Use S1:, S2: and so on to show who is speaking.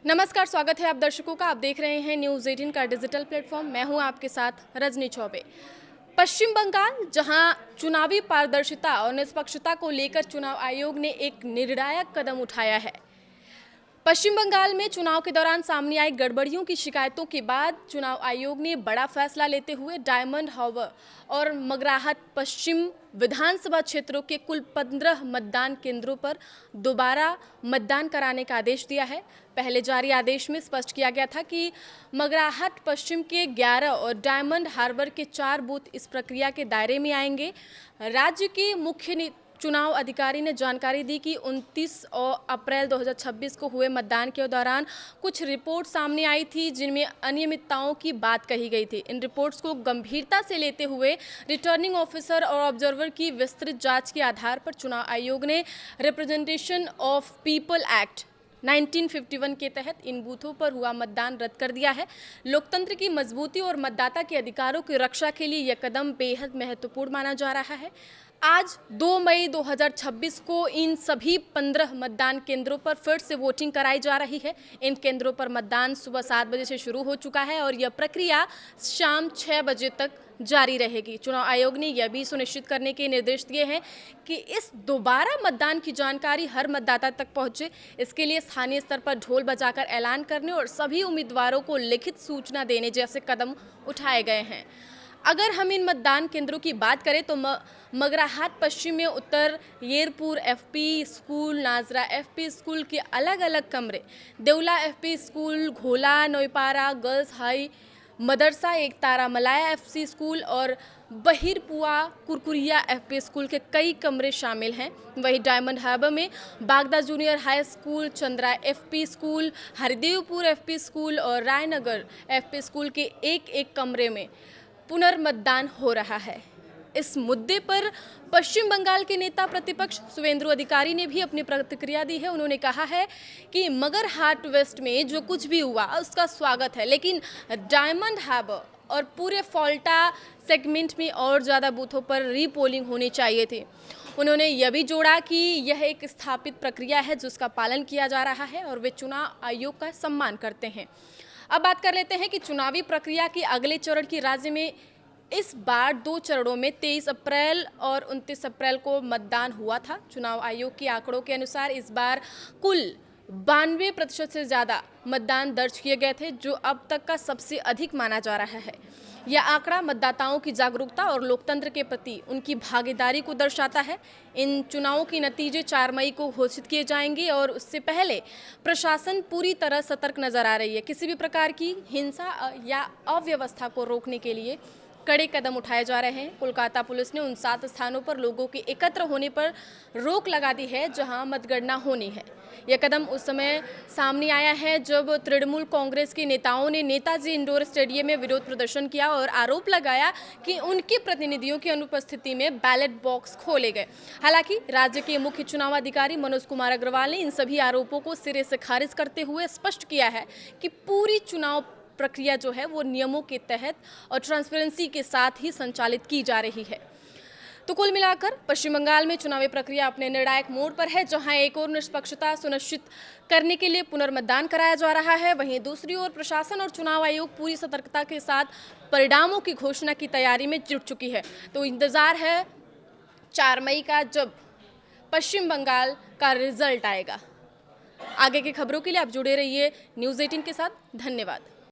S1: नमस्कार, स्वागत है आप दर्शकों का। आप देख रहे हैं न्यूज़ 18 का डिजिटल प्लेटफॉर्म। मैं हूं आपके साथ रजनी चौबे। पश्चिम बंगाल, जहां चुनावी पारदर्शिता और निष्पक्षता को लेकर चुनाव आयोग ने एक निर्णायक कदम उठाया है। पश्चिम बंगाल में चुनाव के दौरान सामने आई गड़बड़ियों की शिकायतों के बाद चुनाव आयोग ने बड़ा फैसला लेते हुए डायमंड हार्बर और मगराहट पश्चिम विधानसभा क्षेत्रों के कुल 15 मतदान केंद्रों पर दोबारा मतदान कराने का आदेश दिया है। पहले जारी आदेश में स्पष्ट किया गया था कि मगराहट पश्चिम के 11 और डायमंड हार्बर के 4 बूथ इस प्रक्रिया के दायरे में आएंगे। राज्य के मुख्य चुनाव अधिकारी ने जानकारी दी कि 29 अप्रैल 2026 को हुए मतदान के दौरान कुछ रिपोर्ट सामने आई थी जिनमें अनियमितताओं की बात कही गई थी। इन रिपोर्ट्स को गंभीरता से लेते हुए रिटर्निंग ऑफिसर और ऑब्जर्वर की विस्तृत जांच के आधार पर चुनाव आयोग ने रिप्रेजेंटेशन ऑफ पीपल एक्ट 1951 के तहत इन बूथों पर हुआ मतदान रद्द कर दिया है। लोकतंत्र की मजबूती और मतदाता के अधिकारों की रक्षा के लिए यह कदम बेहद महत्वपूर्ण माना जा रहा है। आज 2 मई 2026 को इन सभी 15 मतदान केंद्रों पर फिर से वोटिंग कराई जा रही है। इन केंद्रों पर मतदान सुबह 7 बजे से शुरू हो चुका है और यह प्रक्रिया शाम 6 बजे तक जारी रहेगी। चुनाव आयोग ने यह भी सुनिश्चित करने के निर्देश दिए हैं कि इस दोबारा मतदान की जानकारी हर मतदाता तक पहुंचे। इसके लिए स्थानीय स्तर पर ढोल बजाकर ऐलान करने और सभी उम्मीदवारों को लिखित सूचना देने जैसे कदम उठाए गए हैं। अगर हम इन मतदान केंद्रों की बात करें तो मगराहट पश्चिम में उत्तर येरपुर एफपी स्कूल, नाजरा एफपी स्कूल के अलग अलग कमरे, देवला एफपी स्कूल, घोला नोईपारा गर्ल्स हाई मदरसा, एक तारा मलाया एफसी स्कूल और बहिरपुआ कुरकुरिया एफपी स्कूल के कई कमरे शामिल हैं। वहीं डायमंड हार्बर में Bagda junior high school, Chandra FP school, Haridevpur FP school और रायनगर एफपी स्कूल के एक कमरे में पुनर्मतदान हो रहा है। इस मुद्दे पर पश्चिम बंगाल के नेता प्रतिपक्ष शुवेंदु अधिकारी ने भी अपनी प्रतिक्रिया दी है। उन्होंने कहा है कि मगरहाट वेस्ट में जो कुछ भी हुआ उसका स्वागत है, लेकिन डायमंड हार्बर और पूरे फॉल्टा सेगमेंट में और ज़्यादा बूथों पर रीपोलिंग होनी चाहिए थी। उन्होंने यह भी जोड़ा कि यह एक स्थापित प्रक्रिया है जिसका पालन किया जा रहा है और वे चुनाव आयोग का सम्मान करते हैं। अब बात कर लेते हैं कि चुनावी प्रक्रिया के अगले चरण की राज्य में इस बार 2 चरणों में 23 अप्रैल और 29 अप्रैल को मतदान हुआ था। चुनाव आयोग के आंकड़ों के अनुसार इस बार कुल 92% से ज़्यादा मतदान दर्ज किए गए थे, जो अब तक का सबसे अधिक माना जा रहा है। यह आंकड़ा मतदाताओं की जागरूकता और लोकतंत्र के प्रति उनकी भागीदारी को दर्शाता है। इन चुनावों के नतीजे 4 मई को घोषित किए जाएंगे और उससे पहले प्रशासन पूरी तरह सतर्क नजर आ रही है। किसी भी प्रकार की हिंसा या अव्यवस्था को रोकने के लिए कड़े कदम उठाए जा रहे हैं। कोलकाता पुलिस ने उन 7 स्थानों पर लोगों के एकत्र होने पर रोक लगा दी है जहां मतगणना होनी है। यह कदम उस समय सामने आया है जब तृणमूल कांग्रेस के नेताओं ने नेताजी इंडोर स्टेडियम में विरोध प्रदर्शन किया और आरोप लगाया कि उनके प्रतिनिधियों की अनुपस्थिति में बैलेट बॉक्स खोले गए। हालांकि राज्य के मुख्य चुनाव अधिकारी मनोज कुमार अग्रवाल ने इन सभी आरोपों को सिरे से खारिज करते हुए स्पष्ट किया है कि पूरी चुनाव प्रक्रिया जो है वो नियमों के तहत और ट्रांसपेरेंसी के साथ ही संचालित की जा रही है। तो कुल मिलाकर पश्चिम बंगाल में चुनावी प्रक्रिया अपने निर्णायक मोड़ पर है, जहां एक और निष्पक्षता सुनिश्चित करने के लिए पुनर्मतदान कराया जा रहा है, वहीं दूसरी ओर प्रशासन और चुनाव आयोग पूरी सतर्कता के साथ परिणामों की घोषणा की तैयारी में जुट चुकी है। तो इंतजार है 4 मई का, जब पश्चिम बंगाल का रिजल्ट आएगा। आगे की खबरों के लिए आप जुड़े रहिए न्यूज़ 18 के साथ। धन्यवाद।